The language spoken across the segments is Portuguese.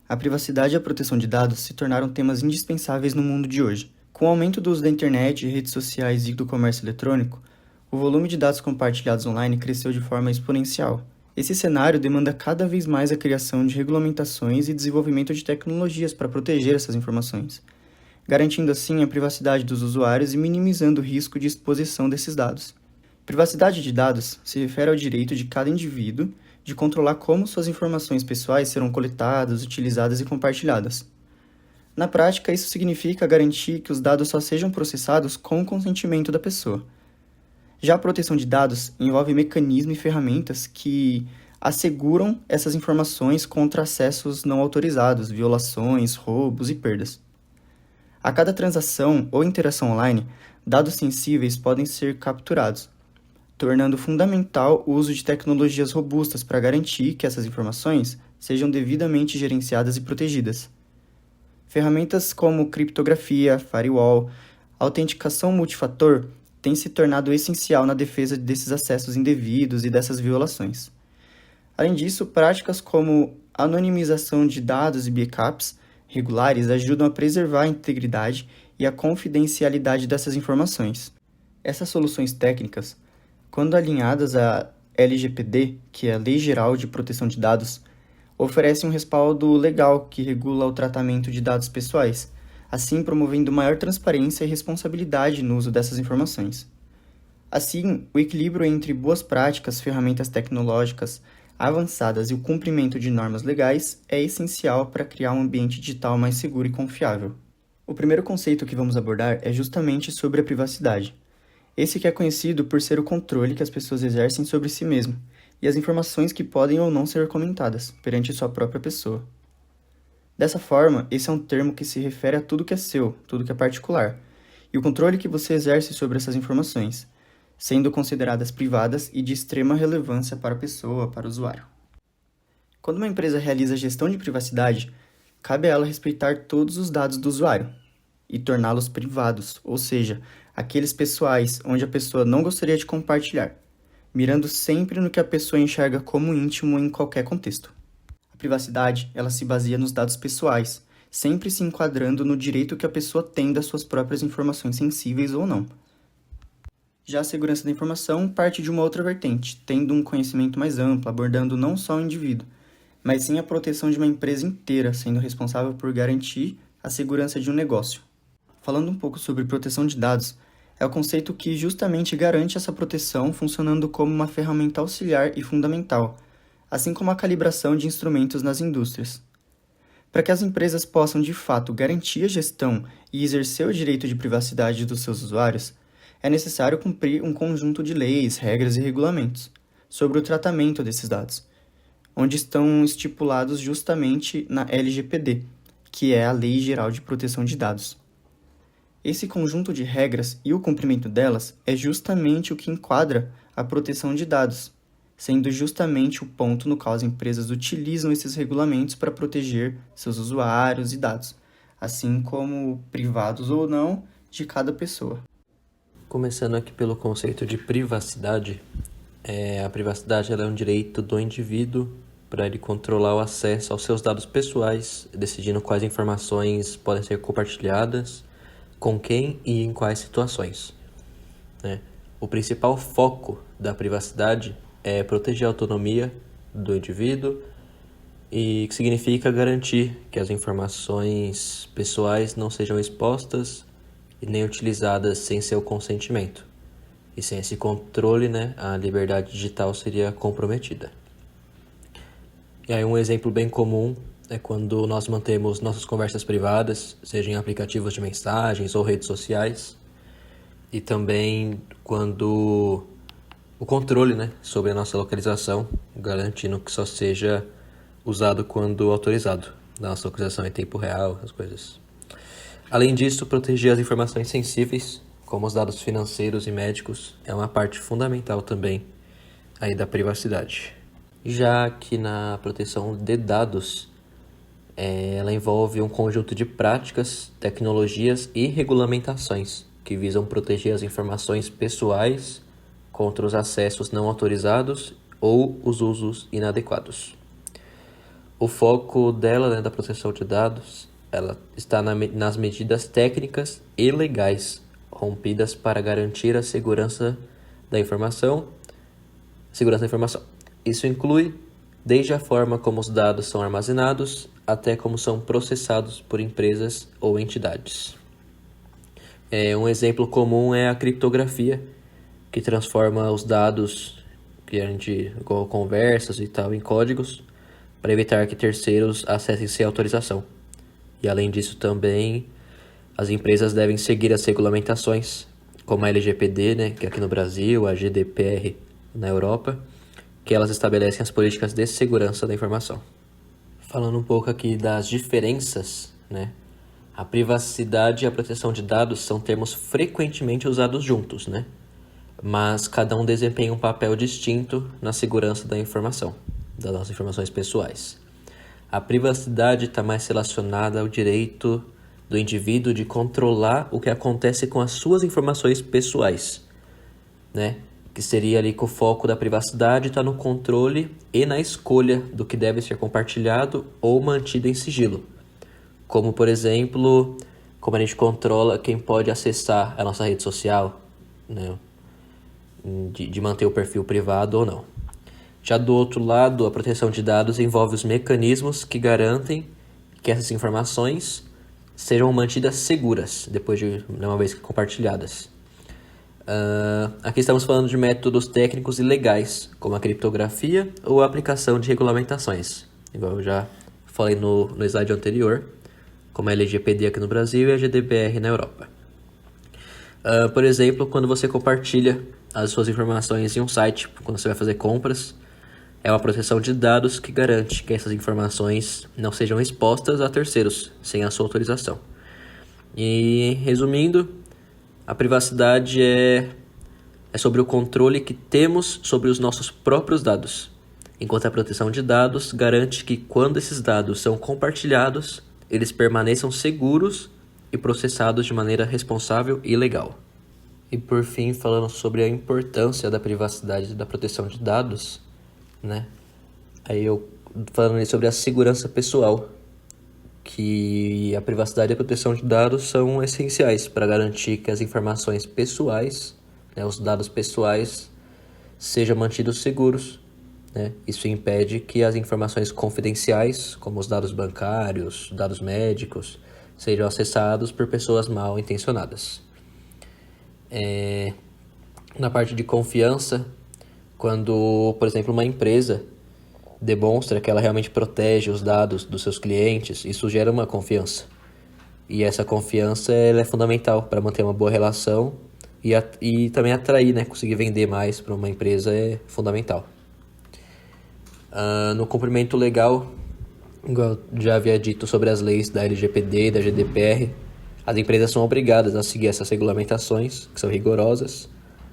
A privacidade e a proteção de dados se tornaram temas indispensáveis no mundo de hoje. Com o aumento do uso da internet, redes sociais e do comércio eletrônico, o volume de dados compartilhados online cresceu de forma exponencial. Esse cenário demanda cada vez mais a criação de regulamentações e desenvolvimento de tecnologias para proteger essas informações, garantindo assim a privacidade dos usuários e minimizando o risco de exposição desses dados. Privacidade de dados se refere ao direito de cada indivíduo de controlar como suas informações pessoais serão coletadas, utilizadas e compartilhadas. Na prática, isso significa garantir que os dados só sejam processados com o consentimento da pessoa. Já a proteção de dados envolve mecanismos e ferramentas que asseguram essas informações contra acessos não autorizados, violações, roubos e perdas. A cada transação ou interação online, dados sensíveis podem ser capturados, tornando fundamental o uso de tecnologias robustas para garantir que essas informações sejam devidamente gerenciadas e protegidas. Ferramentas como criptografia, firewall, autenticação multifator têm se tornado essencial na defesa desses acessos indevidos e dessas violações. Além disso, práticas como anonimização de dados e backups regulares ajudam a preservar a integridade e a confidencialidade dessas informações. Essas soluções técnicas, quando alinhadas à LGPD, que é a Lei Geral de Proteção de Dados, oferecem um respaldo legal que regula o tratamento de dados pessoais, assim promovendo maior transparência e responsabilidade no uso dessas informações. Assim, o equilíbrio entre boas práticas, ferramentas tecnológicas avançadas e o cumprimento de normas legais é essencial para criar um ambiente digital mais seguro e confiável. O primeiro conceito que vamos abordar é justamente sobre a privacidade. Esse que é conhecido por ser o controle que as pessoas exercem sobre si mesmas e as informações que podem ou não ser comentadas perante sua própria pessoa. Dessa forma, esse é um termo que se refere a tudo que é seu, tudo que é particular, e o controle que você exerce sobre essas informações, sendo consideradas privadas e de extrema relevância para a pessoa, para o usuário. Quando uma empresa realiza gestão de privacidade, cabe a ela respeitar todos os dados do usuário e torná-los privados, ou seja, aqueles pessoais onde a pessoa não gostaria de compartilhar, mirando sempre no que a pessoa enxerga como íntimo em qualquer contexto. A privacidade, ela se baseia nos dados pessoais, sempre se enquadrando no direito que a pessoa tem das suas próprias informações sensíveis ou não. Já a segurança da informação parte de uma outra vertente, tendo um conhecimento mais amplo, abordando não só o indivíduo, mas sim a proteção de uma empresa inteira, sendo responsável por garantir a segurança de um negócio. Falando um pouco sobre proteção de dados, é o conceito que justamente garante essa proteção funcionando como uma ferramenta auxiliar e fundamental, assim como a calibração de instrumentos nas indústrias. Para que as empresas possam de fato garantir a gestão e exercer o direito de privacidade dos seus usuários, é necessário cumprir um conjunto de leis, regras e regulamentos sobre o tratamento desses dados, onde estão estipulados justamente na LGPD, que é a Lei Geral de Proteção de Dados. Esse conjunto de regras e o cumprimento delas é justamente o que enquadra a proteção de dados, sendo justamente o ponto no qual as empresas utilizam esses regulamentos para proteger seus usuários e dados, assim como privados ou não, de cada pessoa. Começando aqui pelo conceito de privacidade, a privacidade ela é um direito do indivíduo para ele controlar o acesso aos seus dados pessoais, decidindo quais informações podem ser compartilhadas, com quem e em quais situações. O principal foco da privacidade é proteger a autonomia do indivíduo e que significa garantir que as informações pessoais não sejam expostas e nem utilizadas sem seu consentimento. E sem esse controle, a liberdade digital seria comprometida. E aí um exemplo bem comum é quando nós mantemos nossas conversas privadas, seja em aplicativos de mensagens ou redes sociais, e também quando o controle sobre a nossa localização, garantindo que só seja usado quando autorizado, da nossa localização em tempo real, as coisas. Além disso, proteger as informações sensíveis, como os dados financeiros e médicos, é uma parte fundamental também aí da privacidade. Já que na proteção de dados, ela envolve um conjunto de práticas, tecnologias e regulamentações que visam proteger as informações pessoais contra os acessos não autorizados ou os usos inadequados. O foco dela, né, da proteção de dados, ela está nas medidas técnicas e legais rompidas para garantir a segurança da informação. Isso inclui desde a forma como os dados são armazenados até como são processados por empresas ou entidades. Um exemplo comum é a criptografia, que transforma os dados que a gente igual conversas e tal em códigos para evitar que terceiros acessem sem autorização. E além disso também as empresas devem seguir as regulamentações, como a LGPD, né, que é aqui no Brasil, a GDPR na Europa, que elas estabelecem as políticas de segurança da informação. Falando um pouco aqui das diferenças, né, a privacidade e a proteção de dados são termos frequentemente usados juntos, né, mas cada um desempenha um papel distinto na segurança da informação, das nossas informações pessoais. A privacidade está mais relacionada ao direito do indivíduo de controlar o que acontece com as suas informações pessoais, né? Que seria ali que o foco da privacidade está no controle e na escolha do que deve ser compartilhado ou mantido em sigilo. Como, por exemplo, como a gente controla quem pode acessar a nossa rede social, né? De manter o perfil privado ou não. Já do outro lado, a proteção de dados envolve os mecanismos que garantem que essas informações sejam mantidas seguras depois de uma vez compartilhadas. Aqui estamos falando de métodos técnicos e legais, como a criptografia ou a aplicação de regulamentações, igual eu já falei no slide anterior, como a LGPD aqui no Brasil e a GDPR na Europa. Por exemplo, quando você compartilha as suas informações em um site, quando você vai fazer compras, é uma proteção de dados que garante que essas informações não sejam expostas a terceiros, sem a sua autorização. E, resumindo, a privacidade é sobre o controle que temos sobre os nossos próprios dados, enquanto a proteção de dados garante que quando esses dados são compartilhados, eles permaneçam seguros e processados de maneira responsável e legal. E por fim, falando sobre a importância da privacidade e da proteção de dados, né? Aí eu falando sobre a segurança pessoal, que a privacidade e a proteção de dados são essenciais para garantir que as informações pessoais, né, os dados pessoais, sejam mantidos seguros, né? Isso impede que as informações confidenciais, como os dados bancários, dados médicos, sejam acessados por pessoas mal intencionadas. Na parte de confiança, quando, por exemplo, uma empresa demonstra que ela realmente protege os dados dos seus clientes, isso gera uma confiança. E essa confiança ela é fundamental para manter uma boa relação e também atrair, né? Conseguir vender mais para uma empresa é fundamental. No cumprimento legal, igual eu já havia dito sobre as leis da LGPD e da GDPR, as empresas são obrigadas a seguir essas regulamentações, que são rigorosas,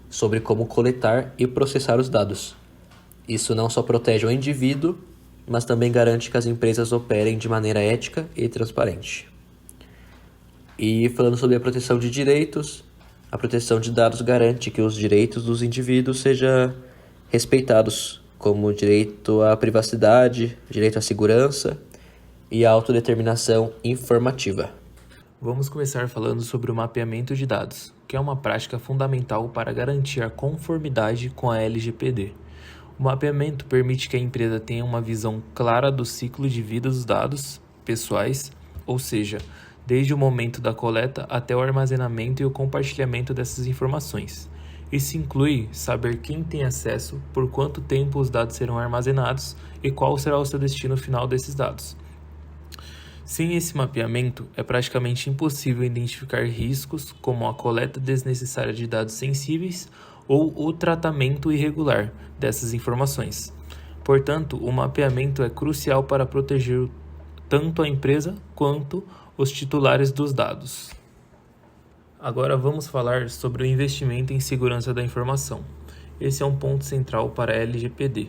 sobre como coletar e processar os dados. Isso não só protege o indivíduo, mas também garante que as empresas operem de maneira ética e transparente. E falando sobre a proteção de direitos, a proteção de dados garante que os direitos dos indivíduos sejam respeitados, como o direito à privacidade, direito à segurança e à autodeterminação informativa. Vamos começar falando sobre o mapeamento de dados, que é uma prática fundamental para garantir a conformidade com a LGPD. O mapeamento permite que a empresa tenha uma visão clara do ciclo de vida dos dados pessoais, ou seja, desde o momento da coleta até o armazenamento e o compartilhamento dessas informações. Isso inclui saber quem tem acesso, por quanto tempo os dados serão armazenados e qual será o seu destino final desses dados. Sem esse mapeamento, é praticamente impossível identificar riscos como a coleta desnecessária de dados sensíveis ou o tratamento irregular dessas informações. Portanto, o mapeamento é crucial para proteger tanto a empresa quanto os titulares dos dados. Agora vamos falar sobre o investimento em segurança da informação. Esse é um ponto central para a LGPD,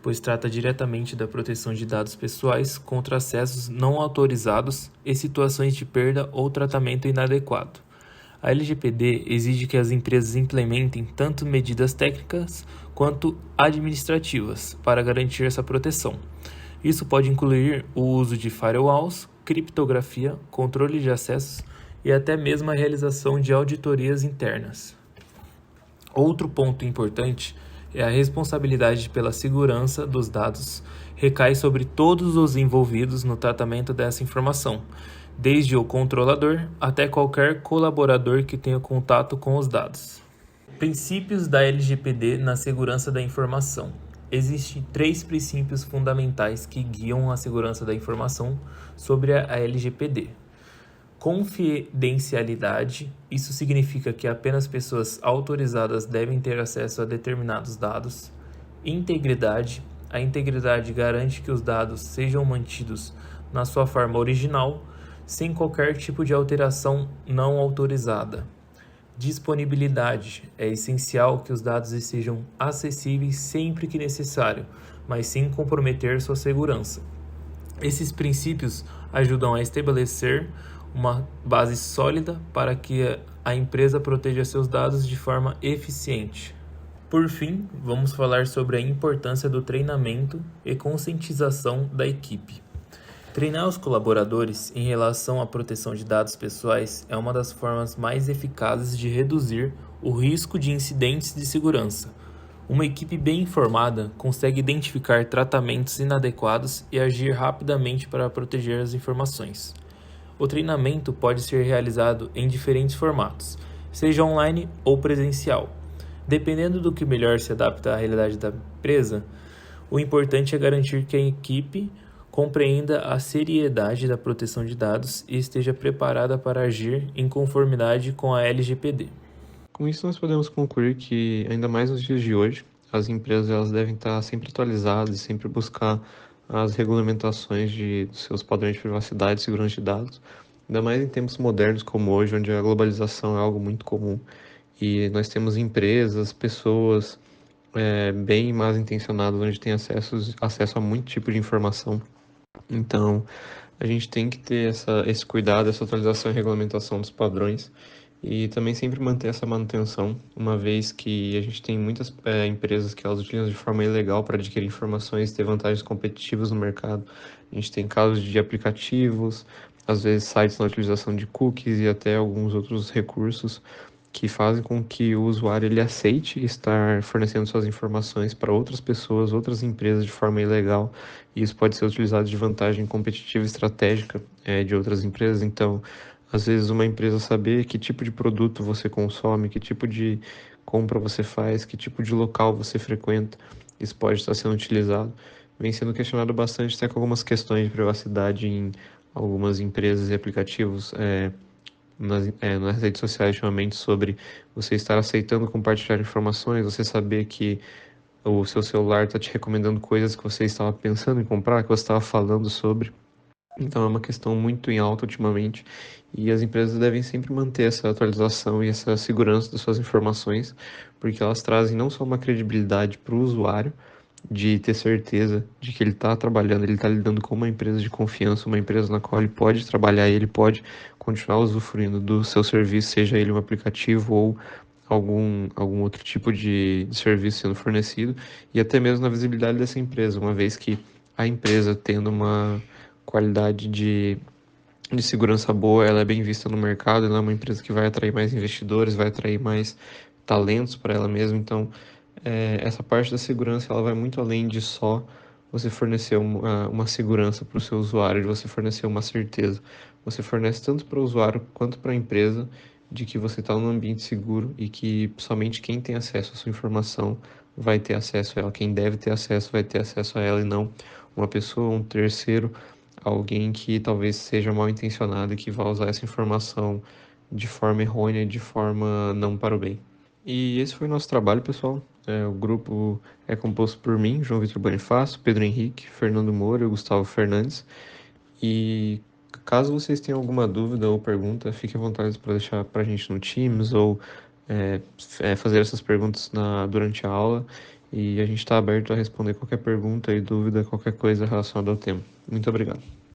pois trata diretamente da proteção de dados pessoais contra acessos não autorizados e situações de perda ou tratamento inadequado. A LGPD exige que as empresas implementem tanto medidas técnicas quanto administrativas para garantir essa proteção. Isso pode incluir o uso de firewalls, criptografia, controle de acessos e até mesmo a realização de auditorias internas. Outro ponto importante é a responsabilidade pela segurança dos dados recai sobre todos os envolvidos no tratamento dessa informação, desde o controlador até qualquer colaborador que tenha contato com os dados. Princípios da LGPD na segurança da informação. Existem 3 princípios fundamentais que guiam a segurança da informação sobre a LGPD. Confidencialidade, isso significa que apenas pessoas autorizadas devem ter acesso a determinados dados. Integridade, a integridade garante que os dados sejam mantidos na sua forma original, sem qualquer tipo de alteração não autorizada. Disponibilidade, é essencial que os dados estejam acessíveis sempre que necessário, mas sem comprometer sua segurança. Esses princípios ajudam a estabelecer uma base sólida para que a empresa proteja seus dados de forma eficiente. Por fim, vamos falar sobre a importância do treinamento e conscientização da equipe. Treinar os colaboradores em relação à proteção de dados pessoais é uma das formas mais eficazes de reduzir o risco de incidentes de segurança. Uma equipe bem informada consegue identificar tratamentos inadequados e agir rapidamente para proteger as informações. O treinamento pode ser realizado em diferentes formatos, seja online ou presencial. Dependendo do que melhor se adapta à realidade da empresa, o importante é garantir que a equipe compreenda a seriedade da proteção de dados e esteja preparada para agir em conformidade com a LGPD. Com isso, nós podemos concluir que, ainda mais nos dias de hoje, as empresas elas devem estar sempre atualizadas e sempre buscar as regulamentações dos seus padrões de privacidade e segurança de dados, ainda mais em tempos modernos como hoje, onde a globalização é algo muito comum e nós temos empresas, pessoas bem mais intencionadas, onde tem acesso a muito tipo de informação. Então, a gente tem que ter esse cuidado, essa atualização e regulamentação dos padrões e também sempre manter essa manutenção, uma vez que a gente tem muitas empresas que elas utilizam de forma ilegal para adquirir informações e ter vantagens competitivas no mercado. A gente tem casos de aplicativos, às vezes sites na utilização de cookies e até alguns outros recursos que fazem com que o usuário ele aceite estar fornecendo suas informações para outras pessoas, outras empresas de forma ilegal, e isso pode ser utilizado de vantagem competitiva e estratégica de outras empresas. Então, às vezes uma empresa saber que tipo de produto você consome, que tipo de compra você faz, que tipo de local você frequenta, isso pode estar sendo utilizado. Vem sendo questionado bastante até com algumas questões de privacidade em algumas empresas e aplicativos, nas redes sociais ultimamente, sobre você estar aceitando compartilhar informações, você saber que o seu celular está te recomendando coisas que você estava pensando em comprar, que você estava falando sobre. Então é uma questão muito em alta ultimamente e as empresas devem sempre manter essa atualização e essa segurança das suas informações, porque elas trazem não só uma credibilidade para o usuário, de ter certeza de que ele está trabalhando, ele está lidando com uma empresa de confiança, uma empresa na qual ele pode trabalhar e ele pode continuar usufruindo do seu serviço, seja ele um aplicativo ou algum outro tipo de serviço sendo fornecido, e até mesmo na visibilidade dessa empresa, uma vez que a empresa tendo uma qualidade de segurança boa, ela é bem vista no mercado, ela é uma empresa que vai atrair mais investidores, vai atrair mais talentos para ela mesma. Então, essa parte da segurança ela vai muito além de só você fornecer uma segurança para o seu usuário, de você fornecer uma certeza. Você fornece tanto para o usuário quanto para a empresa de que você está num ambiente seguro e que somente quem tem acesso à sua informação vai ter acesso a ela. Quem deve ter acesso vai ter acesso a ela e não uma pessoa, um terceiro, alguém que talvez seja mal intencionado e que vai usar essa informação de forma errônea, de forma não para o bem. E esse foi o nosso trabalho, pessoal. O grupo é composto por mim, João Vitor Bonifácio, Pedro Henrique, Fernando Moura e Gustavo Fernandes. E caso vocês tenham alguma dúvida ou pergunta, fique à vontade para deixar para a gente no Teams ou fazer essas perguntas durante a aula. E a gente está aberto a responder qualquer pergunta e dúvida, qualquer coisa relacionada ao tema. Muito obrigado.